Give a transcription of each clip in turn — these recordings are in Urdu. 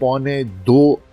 $2.25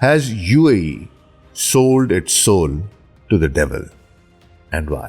Has UAE sold its soul to the devil and why?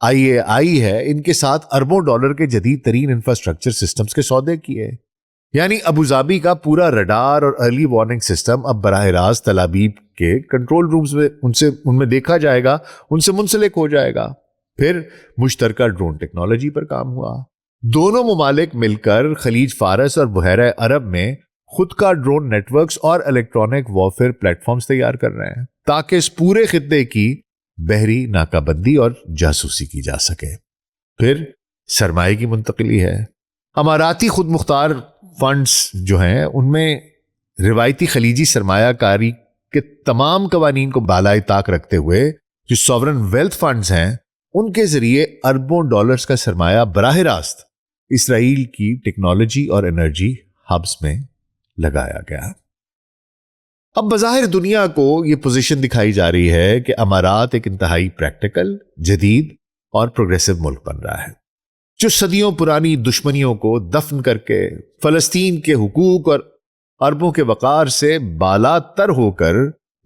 IAI ہے، ان کے ساتھ اربوں ڈالر کے جدید ترین انفراسٹرکچر سسٹمز کے سودے کیے. یعنی ابوظہبی کا پورا رڈار اور ارلی وارننگ سسٹم اب براہ راست تل ابیب کے کنٹرول رومز میں ان میں دیکھا جائے گا، ان سے منسلک ہو جائے گا. پھر مشترکہ ڈرون ٹیکنالوجی پر کام ہوا. دونوں ممالک مل کر خلیج فارس اور بحیرہ عرب میں خود کا ڈرون نیٹ ورکس اور الیکٹرانک وارفیئر پلیٹ فارمز تیار کر رہے ہیں تاکہ اس پورے خطے کی بحری ناکہ بندی اور جاسوسی کی جا سکے. پھر سرمایہ کی منتقلی ہے. اماراتی خود مختار فنڈز جو ہیں ان میں روایتی خلیجی سرمایہ کاری کے تمام قوانین کو بالائے طاق رکھتے ہوئے جو سوورن ویلتھ فنڈز ہیں ان کے ذریعے اربوں ڈالرز کا سرمایہ براہ راست اسرائیل کی ٹیکنالوجی اور انرجی ہبز میں لگایا گیا. اب بظاہر دنیا کو یہ پوزیشن دکھائی جا رہی ہے کہ امارات ایک انتہائی پریکٹیکل، جدید اور پروگریسو ملک بن رہا ہے جو صدیوں پرانی دشمنیوں کو دفن کر کے فلسطین کے حقوق اور اربوں کے وقار سے بالا تر ہو کر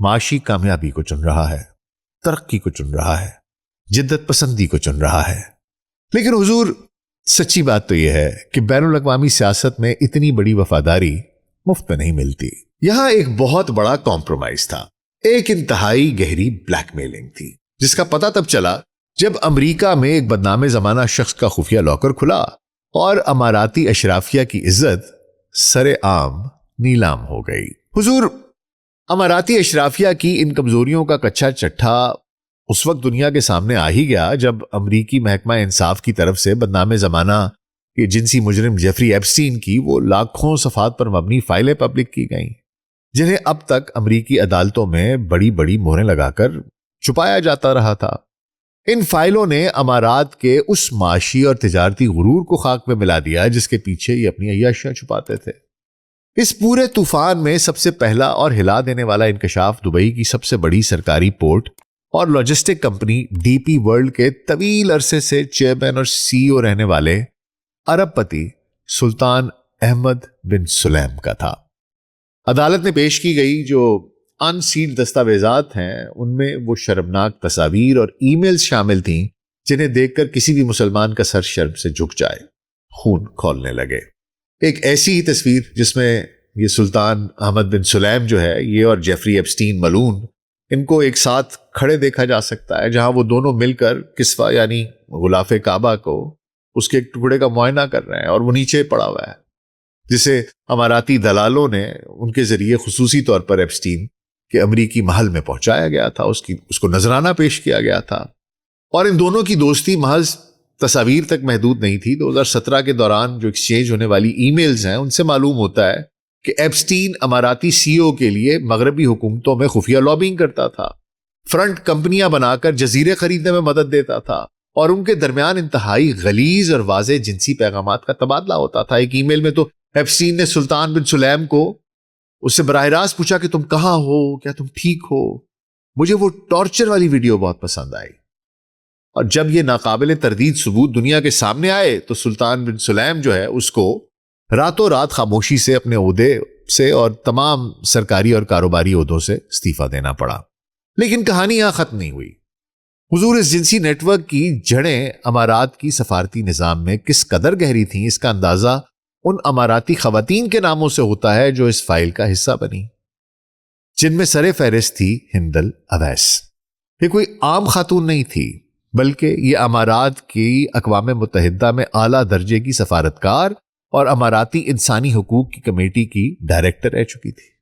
معاشی کامیابی کو چن رہا ہے، ترقی کو چن رہا ہے، جدت پسندی کو چن رہا ہے. لیکن حضور سچی بات تو یہ ہے کہ بین الاقوامی سیاست میں اتنی بڑی وفاداری مفت میں نہیں ملتی. یہاں ایک بہت بڑا کمپرومائز تھا، ایک انتہائی گہری بلیک میلنگ تھی جس کا پتہ تب چلا جب امریکہ میں ایک بدنام زمانہ شخص کا خفیہ لاکر کھلا اور اماراتی اشرافیہ کی عزت سر عام نیلام ہو گئی. حضور اماراتی اشرافیہ کی ان کمزوریوں کا کچا چٹھا اس وقت دنیا کے سامنے آ ہی گیا جب امریکی محکمہ انصاف کی طرف سے بدنام زمانہ کے جنسی مجرم جیفری ایپسٹین کی وہ لاکھوں صفحات پر مبنی فائلیں پبلک کی گئیں جنہیں اب تک امریکی عدالتوں میں بڑی بڑی مہریں لگا کر چھپایا جاتا رہا تھا. ان فائلوں نے امارات کے اس معاشی اور تجارتی غرور کو خاک میں ملا دیا جس کے پیچھے یہ اپنی عیاشیاں چھپاتے تھے. اس پورے طوفان میں سب سے پہلا اور ہلا دینے والا انکشاف دبئی کی سب سے بڑی سرکاری پورٹ اور logistic company D P World کے طویل عرصے سے چیئرمین اور CEO رہنے والے عرب پتی سلطان احمد بن سلیم کا تھا. عدالت میں پیش کی گئی جو ان سیلڈ دستاویزات ہیں ان میں وہ شرمناک تصاویر اور ای میلز شامل تھیں جنہیں دیکھ کر کسی بھی مسلمان کا سر شرم سے جھک جائے، خون کھولنے لگے. ایک ایسی ہی تصویر جس میں یہ سلطان احمد بن سلیم جو ہے یہ اور جیفری ایپسٹین ملعون ان کو ایک ساتھ کھڑے دیکھا جا سکتا ہے جہاں وہ دونوں مل کر کسوہ یعنی غلاف کعبہ کو اس کے ایک ٹکڑے کا معائنہ کر رہے ہیں اور وہ نیچے پڑا ہوا ہے جسے اماراتی دلالوں نے ان کے ذریعے خصوصی طور پر ایپسٹین کے امریکی محل میں پہنچایا گیا تھا، اس کو نذرانہ پیش کیا گیا تھا. اور ان دونوں کی دوستی محض تصاویر تک محدود نہیں تھی. 2017 کے دوران جو ایکسچینج ہونے والی ای میلز ہیں ان سے معلوم ہوتا ہے کہ ایپسٹین اماراتی CEO کے لیے مغربی حکومتوں میں خفیہ لابنگ کرتا تھا، فرنٹ کمپنیاں بنا کر جزیرے خریدنے میں مدد دیتا تھا اور ان کے درمیان انتہائی غلیظ اور واضح جنسی پیغامات کا تبادلہ ہوتا تھا. ایک ای میل میں تو ایپسٹین نے سلطان بن سلیم کو اس سے براہ راست پوچھا کہ تم کہاں ہو، کیا تم ٹھیک ہو؟ مجھے وہ ٹارچر والی ویڈیو بہت پسند آئی. اور جب یہ ناقابل تردید ثبوت دنیا کے سامنے آئے تو سلطان بن سلیم جو ہے اس کو راتوں رات خاموشی سے اپنے عہدے سے اور تمام سرکاری اور کاروباری عہدوں سے استعفیٰ دینا پڑا. لیکن کہانی یہاں ختم نہیں ہوئی. حضور اس جنسی نیٹ ورک کی جڑیں امارات کی سفارتی نظام میں کس قدر گہری تھیں اس کا اندازہ ان اماراتی خواتین کے ناموں سے ہوتا ہے جو اس فائل کا حصہ بنی، جن میں سر فہرست تھی ہندل اویس. یہ کوئی عام خاتون نہیں تھی بلکہ یہ امارات کی اقوام متحدہ میں اعلیٰ درجے کی سفارتکار اور اماراتی انسانی حقوق کی کمیٹی کی ڈائریکٹر رہ چکی تھی.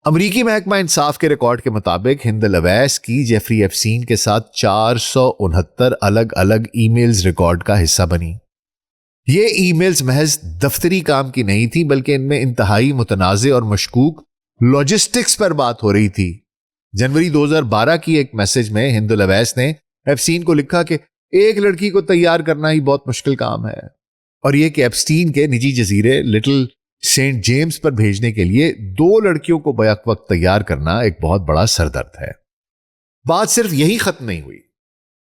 امریکی محکمہ انصاف کے ریکارڈ کے مطابق ہندل اویس کی جیفری ایپسٹین کے ساتھ 469 الگ الگ ای میلز ریکارڈ کا حصہ بنی. یہ ای میلز محض دفتری کام کی نہیں تھی بلکہ ان میں انتہائی متنازع اور مشکوک لاجسٹکس پر بات ہو رہی تھی. جنوری 2012 کی ایک میسج میں ہندل اویس نے ایپسٹین کو لکھا کہ ایک لڑکی کو تیار کرنا ہی بہت مشکل کام ہے اور یہ کہ ایپسٹین کے نجی جزیرے لٹل سینٹ جیمز پر بھیجنے کے لیے 2 لڑکیوں کو بیک وقت تیار کرنا ایک بہت بڑا سردرد ہے. بات صرف یہی ختم نہیں ہوئی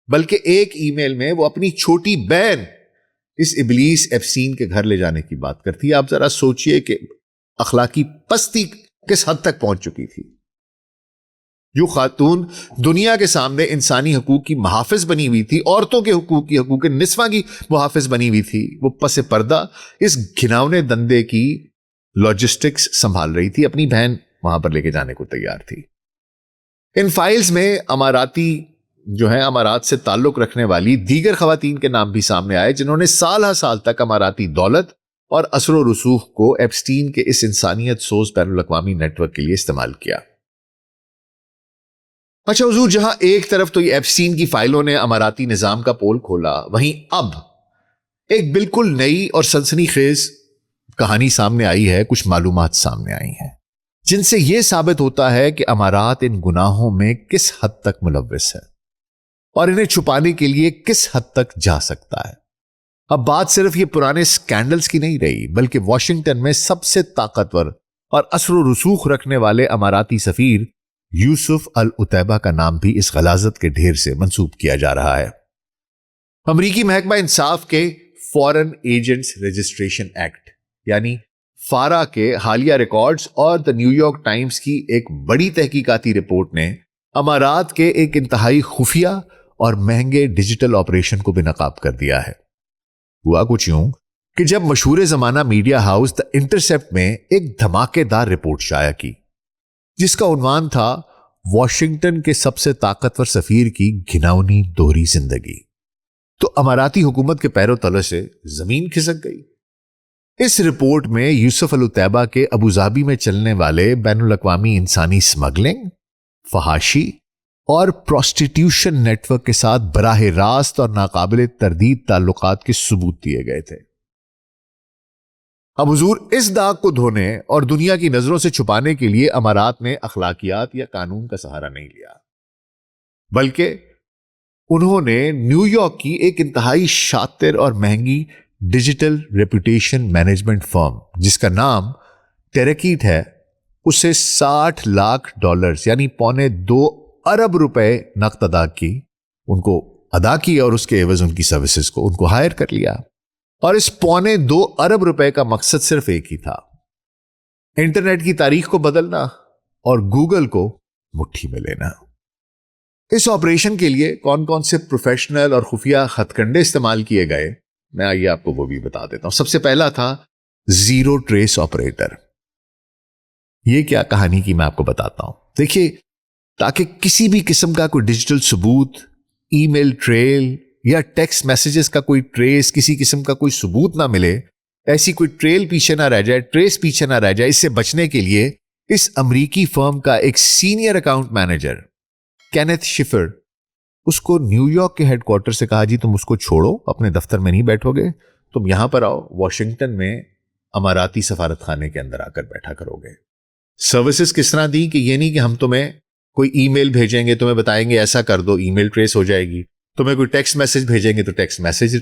بلکہ ایک ای میل میں وہ اپنی چھوٹی بہن اس ابلیس ایپسٹین کے گھر لے جانے کی بات کرتی ہے. آپ ذرا سوچئے کہ اخلاقی پستی کس حد تک پہنچ چکی تھی. جو خاتون دنیا کے سامنے انسانی حقوق کی محافظ بنی ہوئی تھی، عورتوں کے حقوق کی، حقوق نسواں کی محافظ بنی ہوئی تھی، وہ پس پردہ اس گھناؤنے دندے کی لاجسٹکس سنبھال رہی تھی، اپنی بہن وہاں پر لے کے جانے کو تیار تھی۔ ان فائلز میں اماراتی جو ہیں، امارات سے تعلق رکھنے والی دیگر خواتین کے نام بھی سامنے آئے، جنہوں نے سال ہر سال تک اماراتی دولت اور اثر و رسوخ کو ایپسٹین کے اس انسانیت سوز بین الاقوامی نیٹ ورک کے لیے استعمال کیا۔ اچھا حضور، جہاں ایک طرف تو یہ ایپسٹین کی فائلوں نے اماراتی نظام کا پول کھولا، وہیں اب ایک بالکل نئی اور سنسنی خیز کہانی سامنے آئی ہے، کچھ معلومات سامنے آئی ہیں جن سے یہ ثابت ہوتا ہے کہ امارات ان گناہوں میں کس حد تک ملوث ہے اور انہیں چھپانے کے لیے کس حد تک جا سکتا ہے۔ اب بات صرف یہ پرانے سکینڈلز کی نہیں رہی، بلکہ واشنگٹن میں سب سے طاقتور اور اثر و رسوخ رکھنے والے اماراتی سفیر یوسف العتیبہ کا نام بھی اس غلاظت کے ڈھیر سے منسوب کیا جا رہا ہے۔ امریکی محکمہ انصاف کے فورن ایجنٹس رجسٹریشن ایکٹ یعنی فارا کے حالیہ ریکارڈز اور دا نیو یارک ٹائمز کی ایک بڑی تحقیقاتی رپورٹ نے امارات کے ایک انتہائی خفیہ اور مہنگے ڈیجیٹل آپریشن کو بے نقاب کر دیا ہے۔ ہوا کچھ یوں کہ جب مشہور زمانہ میڈیا ہاؤس دا انٹرسیپٹ میں ایک دھماکے دار رپورٹ شائع کی جس کا عنوان تھا واشنگٹن کے سب سے طاقتور سفیر کی گھناؤنی دوہری زندگی، تو اماراتی حکومت کے پیروں تلے سے زمین کھسک گئی۔ اس رپورٹ میں یوسف العتیبہ کے ابوظہبی میں چلنے والے بین الاقوامی انسانی سمگلنگ، فحاشی اور پروسٹیٹیوشن نیٹ ورک کے ساتھ براہ راست اور ناقابل تردید تعلقات کے ثبوت دیے گئے تھے۔ اب حضور، اس داغ کو دھونے اور دنیا کی نظروں سے چھپانے کے لیے امارات نے اخلاقیات یا قانون کا سہارا نہیں لیا، بلکہ انہوں نے نیو یارک کی ایک انتہائی شاطر اور مہنگی ڈیجیٹل ریپوٹیشن مینجمنٹ فرم جس کا نام ٹیراکیٹ ہے، اسے $60 لاکھ یعنی $2.25 ارب نقد ادا کی، ان کو ادا کی اور اس کے عوض ان کی سروسز کو ان کو ہائر کر لیا۔ اور اس $2.25 ارب کا مقصد صرف ایک ہی تھا، انٹرنیٹ کی تاریخ کو بدلنا اور گوگل کو مٹھی میں لینا۔ اس آپریشن کے لیے کون کون سے پروفیشنل اور خفیہ ہتھ کنڈے استعمال کیے گئے، میں آئیے آپ کو وہ بھی بتا دیتا ہوں۔ سب سے پہلا تھا زیرو ٹریس آپریٹر۔ یہ کیا کہانی کی میں آپ کو بتاتا ہوں۔ دیکھیے، تاکہ کسی بھی قسم کا کوئی ڈیجیٹل ثبوت، ای میل ٹریل یا ٹیکسٹ میسیجز کا کوئی ٹریس، کسی قسم کا کوئی ثبوت نہ ملے، ایسی کوئی ٹریل پیچھے نہ رہ جائے، ٹریس پیچھے نہ رہ جائے، اس سے بچنے کے لیے اس امریکی فرم کا ایک سینئر اکاؤنٹ مینیجر کینتھ شفر، اس کو نیو یارک کے ہیڈ کوارٹر سے کہا جی تم اس کو چھوڑو، اپنے دفتر میں نہیں بیٹھو گے، تم یہاں پر آؤ، واشنگٹن میں اماراتی سفارت خانے کے اندر آ کر بیٹھا کرو گے۔ سروسز کس طرح دی کہ یہ نہیں کہ ہم تمہیں کوئی ای میل بھیجیں گے، تمہیں بتائیں گے ایسا کر دو، ای میل ٹریس ہو جائے گی، تمہیں کوئی ٹیکسٹ میسج بھیجیں گے تو ٹیکسٹ میسج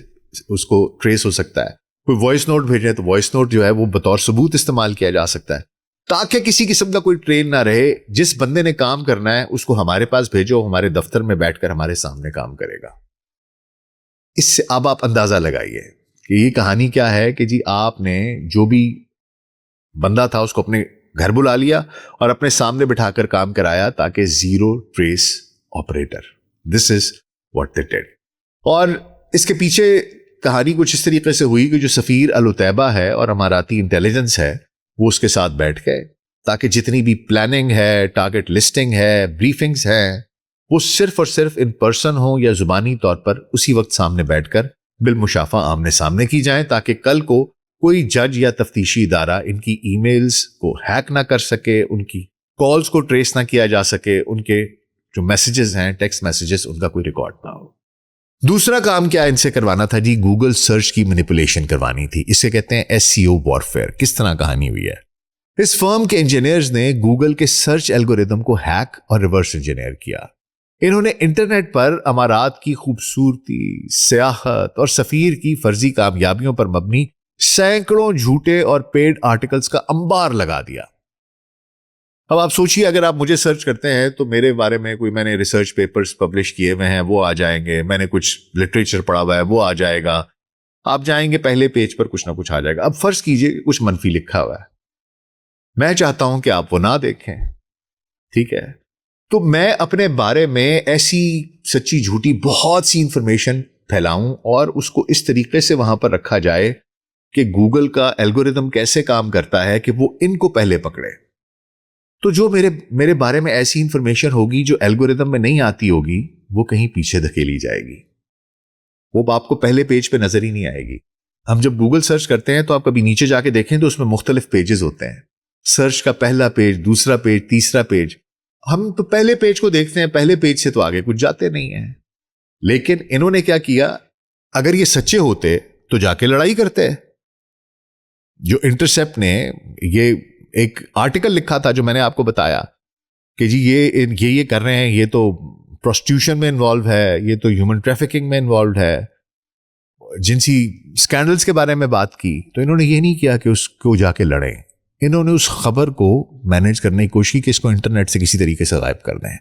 اس کو ٹریس ہو سکتا ہے، کوئی وائس نوٹ بھیجیں تو وائس نوٹ جو ہے وہ بطور ثبوت استعمال کیا جا سکتا ہے، تاکہ کسی قسم کا کوئی ٹرین نہ رہے۔ جس بندے نے کام کرنا ہے اس کو ہمارے پاس بھیجو، ہمارے دفتر میں بیٹھ کر ہمارے سامنے کام کرے گا۔ اس سے اب آپ اندازہ لگائیے کہ یہ کہانی کیا ہے کہ جی آپ نے جو بھی بندہ تھا اس کو اپنے گھر بلا لیا اور اپنے سامنے بٹھا کر کام کرایا، تاکہ zero trace operator, this is what they did. اور اس کے پیچھے کہانی کچھ اس طریقے سے ہوئی کہ جو سفیر العتیبہ ہے اور اماراتی انٹیلیجنس ہے وہ اس کے ساتھ بیٹھ گئے، تاکہ جتنی بھی پلاننگ ہے، ٹارگٹ لسٹنگ ہے، بریفنگز ہیں، وہ صرف اور صرف ان پرسن ہوں یا زبانی طور پر اسی وقت سامنے بیٹھ کر بالمشافہ آمنے سامنے کی جائیں، تاکہ کل کو کوئی جج یا تفتیشی ادارہ ان کی ای میلز کو ہیک نہ کر سکے، ان کی کالز کو ٹریس نہ کیا جا سکے، ان کے جو میسیجز ہیں، ٹیکسٹ میسیجز، ان کا کوئی ریکارڈ نہ ہو۔ دوسرا کام کیا ان سے کروانا تھا جی؟ گوگل سرچ کی مینیپولیشن کروانی تھی، اسے کہتے ہیں SEO وارفیئر۔ کس طرح کہانی ہوئی ہے؟ اس فرم کے انجینئرز نے گوگل کے سرچ الگوریدم کو ہیک اور ریورس انجینئر کیا۔ انہوں نے انٹرنیٹ پر امارات کی خوبصورتی، سیاحت اور سفیر کی فرضی کامیابیوں پر مبنی سینکڑوں جھوٹے اور پیڈ آرٹیکلز کا انبار لگا دیا۔ اب آپ سوچیے، اگر آپ مجھے سرچ کرتے ہیں تو میرے بارے میں کوئی میں نے ریسرچ پیپرز پبلش کیے ہوئے ہیں وہ آ جائیں گے، میں نے کچھ لٹریچر پڑھا ہوا ہے وہ آ جائے گا، آپ جائیں گے پہلے پیج پر کچھ نہ کچھ آ جائے گا۔ اب فرض کیجئے کچھ منفی لکھا ہوا ہے، میں چاہتا ہوں کہ آپ وہ نہ دیکھیں، ٹھیک ہے؟ تو میں اپنے بارے میں ایسی سچی جھوٹی بہت سی انفارمیشن پھیلاؤں اور اس کو اس طریقے سے وہاں پر رکھا جائے کہ گوگل کا الگوریدم کیسے کام کرتا ہے کہ وہ ان کو پہلے پکڑے. تو جو میرے بارے میں ایسی انفارمیشن ہوگی جو الگوریدم میں نہیں آتی ہوگی وہ کہیں پیچھے دھکیلی جائے گی, وہ آپ کو پہلے پیج پہ نظر ہی نہیں آئے گی. ہم جب گوگل سرچ کرتے ہیں تو آپ کبھی نیچے جا کے دیکھیں تو اس میں مختلف پیجز ہوتے ہیں. سرچ کا پہلا پیج, دوسرا پیج, تیسرا پیج. ہم تو پہلے پیج کو دیکھتے ہیں, پہلے پیج سے تو آگے کچھ جاتے نہیں ہیں. لیکن انہوں نے کیا کیا, اگر یہ سچے ہوتے تو جا کے لڑائی کرتے. جو انٹرسیپٹ نے یہ ایک آرٹیکل لکھا تھا جو میں نے آپ کو بتایا کہ جی یہ کر رہے ہیں, یہ تو پروسٹیوشن میں انوالو ہے, یہ تو ہیومن ٹریفکنگ میں انوالوڈ ہے, جنسی اسکینڈلز کے بارے میں بات کی, تو انہوں نے یہ نہیں کیا کہ اس کو جا کے لڑیں. انہوں نے اس خبر کو مینیج کرنے کی کوشش کی کہ اس کو انٹرنیٹ سے کسی طریقے سے غائب کر دیں,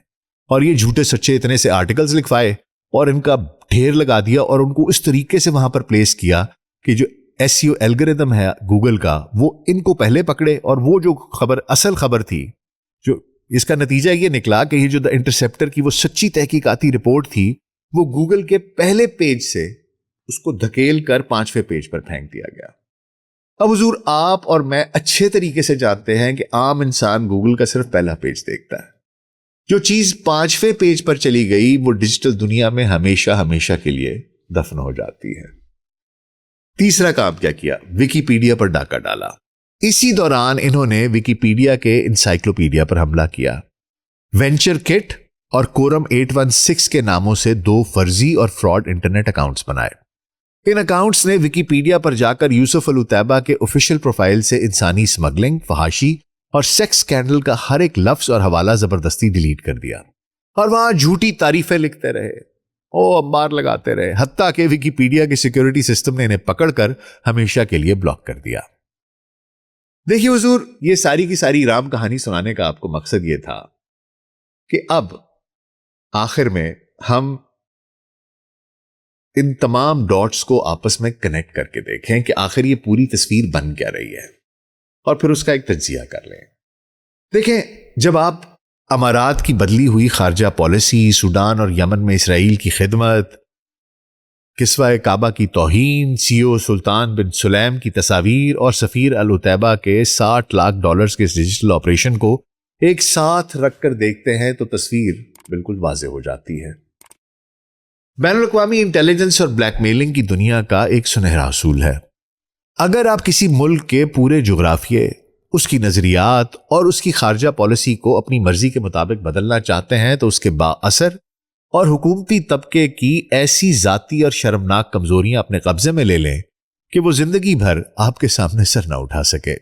اور یہ جھوٹے سچے اتنے سے آرٹیکلز لکھوائے اور ان کا ڈھیر لگا دیا اور ان کو اس طریقے سے وہاں پر پلیس کیا کہ جو SEO الگوریدم ہے گوگل کا وہ ان کو پہلے پکڑے, اور وہ جو خبر اصل خبر تھی, جو اس کا نتیجہ یہ نکلا کہ یہ جو دا انٹرسیپٹر کی وہ سچی تحقیقاتی رپورٹ تھی وہ گوگل کے پہلے پیج سے اس کو دھکیل کر 5ویں پیج پر پھینک دیا گیا. اب حضور آپ اور میں اچھے طریقے سے جانتے ہیں کہ عام انسان گوگل کا صرف پہلا پیج دیکھتا ہے. جو چیز 5ویں پیج پر چلی گئی وہ ڈیجیٹل دنیا میں ہمیشہ کے لیے دفن ہو جاتی ہے. تیسرا کام کیا کیا, ویکیپیڈیا پر ڈاکہ ڈالا. اسی دوران انہوں نے ویکیپیڈیا کے انسائکلوپیڈیا پر حملہ کیا. وینچر کٹ اور کورم 816 کے ناموں سے 2 فرضی اور فراڈ انٹرنیٹ اکاؤنٹس بنائے. ان اکاؤنٹس نے ویکیپیڈیا پر جا کر یوسف العتیبہ کے آفیشیل پروفائل سے انسانی اسمگلنگ, فحاشی اور سیکس سکینڈل کا ہر ایک لفظ اور حوالہ زبردستی ڈیلیٹ کر دیا, اور وہاں جھوٹی تعریفیں لکھتے رہے, انبار لگاتے رہے, حتیٰ کہ ویکیپیڈیا کے سیکیورٹی سسٹم نے انہیں پکڑ کر ہمیشہ کے لیے بلاک کر دیا. دیکھیے حضور, یہ ساری کی ساری رام کہانی سنانے کا آپ کو مقصد یہ تھا کہ اب آخر میں ہم ان تمام ڈاٹس کو آپس میں کنیکٹ کر کے دیکھیں کہ آخر یہ پوری تصویر بن کیا رہی ہے, اور پھر اس کا ایک تجزیہ کر لیں. دیکھیں, جب آپ امارات کی بدلی ہوئی خارجہ پالیسی, سوڈان اور یمن میں اسرائیل کی خدمت, کسوہ کعبہ کی توہین, CEO سلطان بن سلیم کی تصاویر اور سفیر العتیبہ کے $60 لاکھ کے ڈیجیٹل آپریشن کو ایک ساتھ رکھ کر دیکھتے ہیں تو تصویر بالکل واضح ہو جاتی ہے. بین الاقوامی انٹیلیجنس اور بلیک میلنگ کی دنیا کا ایک سنہرا اصول ہے. اگر آپ کسی ملک کے پورے جغرافیے, اس کی نظریات اور اس کی خارجہ پالیسی کو اپنی مرضی کے مطابق بدلنا چاہتے ہیں تو اس کے بااثر اور حکومتی طبقے کی ایسی ذاتی اور شرمناک کمزوریاں اپنے قبضے میں لے لیں کہ وہ زندگی بھر آپ کے سامنے سر نہ اٹھا سکے.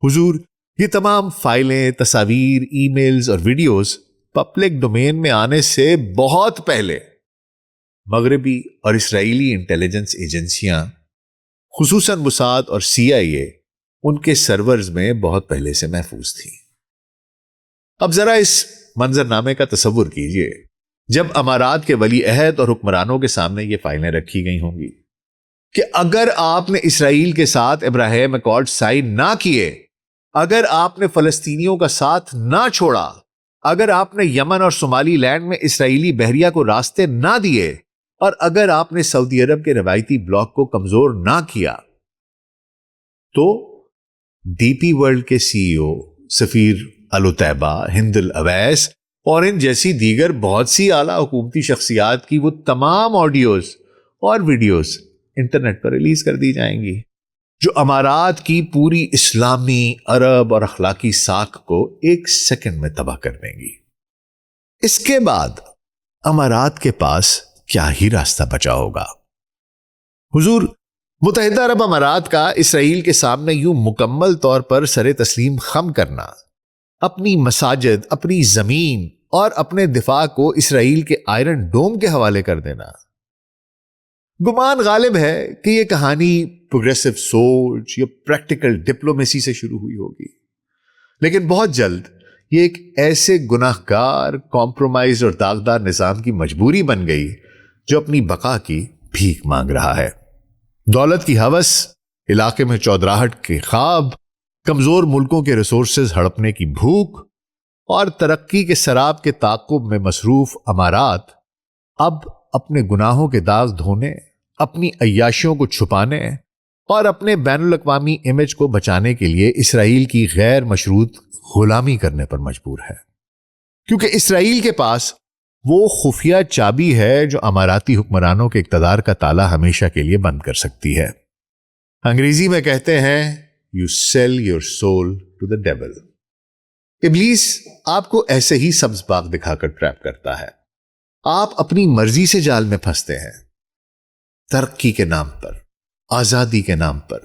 حضور, یہ تمام فائلیں, تصاویر, ای میلز اور ویڈیوز پبلک ڈومین میں آنے سے بہت پہلے مغربی اور اسرائیلی انٹیلیجنس ایجنسیاں, خصوصاً موساد اور CIA, ان کے سرورز میں بہت پہلے سے محفوظ تھی. اب ذرا اس منظرنامے کا تصور کیجئے جب امارات کے ولی عہد اور حکمرانوں کے سامنے یہ فائلیں رکھی گئی ہوں گی کہ اگر آپ نے اسرائیل کے ساتھ ابراہیم اکارڈ سائن نہ کیے, اگر آپ نے فلسطینیوں کا ساتھ نہ چھوڑا, اگر آپ نے یمن اور صومالی لینڈ میں اسرائیلی بحریہ کو راستے نہ دیے, اور اگر آپ نے سعودی عرب کے روایتی بلاک کو کمزور نہ کیا, تو DP ورلڈ کے CEO سفیر العتیبہ, ہند الاویس اور ان جیسی دیگر بہت سی اعلیٰ حکومتی شخصیات کی وہ تمام آڈیوز اور ویڈیوز انٹرنیٹ پر ریلیز کر دی جائیں گی جو امارات کی پوری اسلامی, عرب اور اخلاقی ساکھ کو 1 سیکنڈ میں تباہ کر دیں گی. اس کے بعد امارات کے پاس کیا ہی راستہ بچا ہوگا. حضور, متحدہ عرب امارات کا اسرائیل کے سامنے یوں مکمل طور پر سر تسلیم خم کرنا, اپنی مساجد, اپنی زمین اور اپنے دفاع کو اسرائیل کے آئرن ڈوم کے حوالے کر دینا, گمان غالب ہے کہ یہ کہانی پروگریسو سوچ یا پریکٹیکل ڈپلومیسی سے شروع ہوئی ہوگی, لیکن بہت جلد یہ ایک ایسے گناہ گار, کمپرومائز اور داغدار نظام کی مجبوری بن گئی جو اپنی بقا کی بھیک مانگ رہا ہے. دولت کی ہوس, علاقے میں چودراہٹ کے خواب, کمزور ملکوں کے ریسورسز ہڑپنے کی بھوک اور ترقی کے سراب کے تعاقب میں مصروف امارات اب اپنے گناہوں کے داغ دھونے، اپنی عیاشیوں کو چھپانے اور اپنے بین الاقوامی امیج کو بچانے کے لیے اسرائیل کی غیر مشروط غلامی کرنے پر مجبور ہے، کیونکہ اسرائیل کے پاس وہ خفیہ چابی ہے جو اماراتی حکمرانوں کے اقتدار کا تالا ہمیشہ کے لیے بند کر سکتی ہے۔ انگریزی میں کہتے ہیں You sell your soul to the devil۔ ابلیس آپ کو ایسے ہی سبز باغ دکھا کر ٹریپ کرتا ہے، آپ اپنی مرضی سے جال میں پھنستے ہیں، ترقی کے نام پر، آزادی کے نام پر،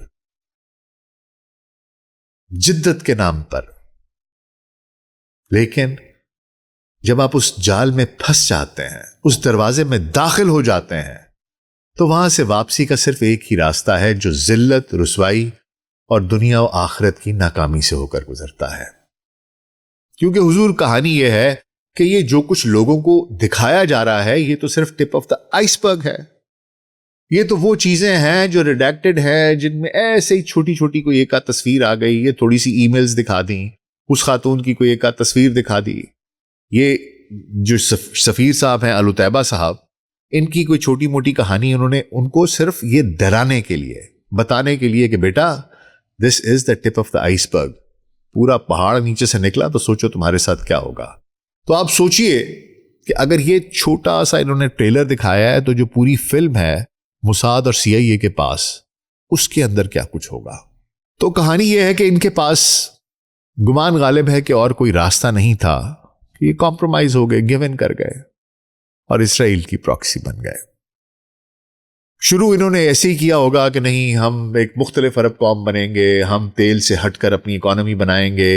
جدت کے نام پر، لیکن جب آپ اس جال میں پھنس جاتے ہیں، اس دروازے میں داخل ہو جاتے ہیں، تو وہاں سے واپسی کا صرف ایک ہی راستہ ہے جو ذلت، رسوائی اور دنیا و آخرت کی ناکامی سے ہو کر گزرتا ہے۔ کیونکہ حضور کہانی یہ ہے کہ یہ جو کچھ لوگوں کو دکھایا جا رہا ہے یہ تو صرف ٹپ آف دا آئس برگ ہے۔ یہ تو وہ چیزیں ہیں جو ریڈیکٹڈ ہیں، جن میں ایسے ہی چھوٹی چھوٹی کوئی ایک تصویر آ گئی، یہ تھوڑی سی ای میلز دکھا دیں، اس خاتون کی کوئی ایک تصویر دکھا دی، یہ جو سفیر صاحب ہیں الطیبہ صاحب، ان کی کوئی چھوٹی موٹی کہانی انہوں نے ان کو صرف یہ ڈرانے کے لیے، بتانے کے لیے کہ بیٹا دس از دا ٹپ آف دا آئس برگ، پورا پہاڑ نیچے سے نکلا تو سوچو تمہارے ساتھ کیا ہوگا۔ تو آپ سوچئے کہ اگر یہ چھوٹا سا انہوں نے ٹریلر دکھایا ہے تو جو پوری فلم ہے موساد اور CIA کے پاس، اس کے اندر کیا کچھ ہوگا۔ تو کہانی یہ ہے کہ ان کے پاس گمان غالب ہے کہ اور کوئی راستہ نہیں تھا، یہ کمپرومائز ہو گئے، گیو ان کر گئے اور اسرائیل کی پراکسی بن گئے۔ شروع انہوں نے ایسے ہی کیا ہوگا کہ نہیں ہم ایک مختلف عرب قوم بنیں گے، ہم تیل سے ہٹ کر اپنی اکانومی بنائیں گے،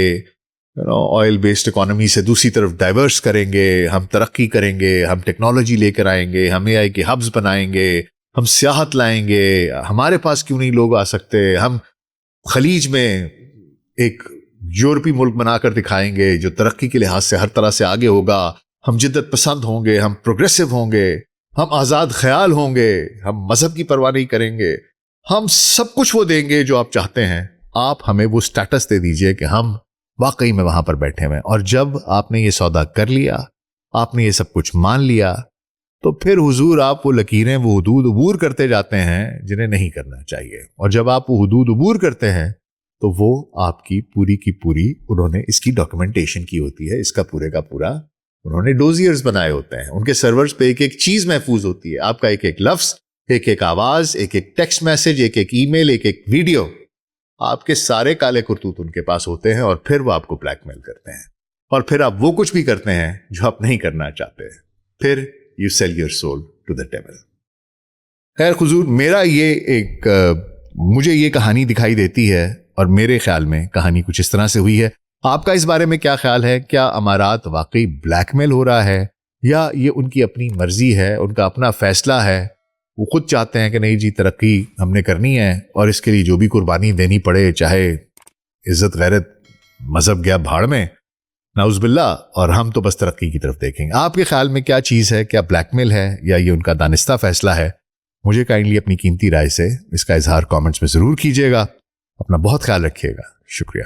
آئل بیسڈ اکانومی سے دوسری طرف ڈائیورس کریں گے، ہم ترقی کریں گے، ہم ٹیکنالوجی لے کر آئیں گے، ہم AI کے ہبز بنائیں گے، ہم سیاحت لائیں گے، ہمارے پاس کیوں نہیں لوگ آ سکتے، ہم خلیج میں ایک یورپی ملک بنا کر دکھائیں گے جو ترقی کے لحاظ سے ہر طرح سے آگے ہوگا، ہم جدت پسند ہوں گے، ہم پروگریسو ہوں گے، ہم آزاد خیال ہوں گے، ہم مذہب کی پرواہ نہیں کریں گے، ہم سب کچھ وہ دیں گے جو آپ چاہتے ہیں، آپ ہمیں وہ سٹیٹس دے دیجئے کہ ہم واقعی میں وہاں پر بیٹھے ہوئے۔ اور جب آپ نے یہ سودا کر لیا، آپ نے یہ سب کچھ مان لیا، تو پھر حضور آپ وہ لکیریں، وہ حدود عبور کرتے جاتے ہیں جنہیں نہیں کرنا چاہیے، اور جب آپ وہ حدود عبور کرتے ہیں تو وہ آپ کی پوری انہوں نے اس کی ڈاکومنٹیشن کی ہوتی ہے، اس کا پورے کا پورا انہوں نے ڈوزیئرز بنائے ہوتے ہیں، ان کے سرورز پہ ایک ایک چیز محفوظ ہوتی ہے، آپ کا ایک ایک لفظ، ایک ایک آواز، ایک ایک ٹیکسٹ میسج، ایک ایک ای میل، ایک ایک ویڈیو، آپ کے سارے کالے کرتوت ان کے پاس ہوتے ہیں، اور پھر وہ آپ کو بلیک میل کرتے ہیں، اور پھر آپ وہ کچھ بھی کرتے ہیں جو آپ نہیں کرنا چاہتے، پھر you sell your soul to the devil۔ خیر حضور، میرا یہ مجھے یہ کہانی دکھائی دیتی ہے، اور میرے خیال میں کہانی کچھ اس طرح سے ہوئی ہے۔ آپ کا اس بارے میں کیا خیال ہے؟ کیا امارات واقعی بلیک میل ہو رہا ہے، یا یہ ان کی اپنی مرضی ہے، ان کا اپنا فیصلہ ہے، وہ خود چاہتے ہیں کہ نہیں جی ترقی ہم نے کرنی ہے، اور اس کے لیے جو بھی قربانی دینی پڑے، چاہے عزت غیرت مذہب گیا بھاڑ میں، نعوذ باللہ، اور ہم تو بس ترقی کی طرف دیکھیں گے۔ آپ کے خیال میں کیا چیز ہے؟ کیا بلیک میل ہے یا یہ ان کا دانستہ فیصلہ ہے؟ مجھے کائنڈلی اپنی قیمتی رائے سے اس کا اظہار کامنٹس میں ضرور کیجیے گا۔ اپنا بہت خیال رکھیے گا، شکریہ۔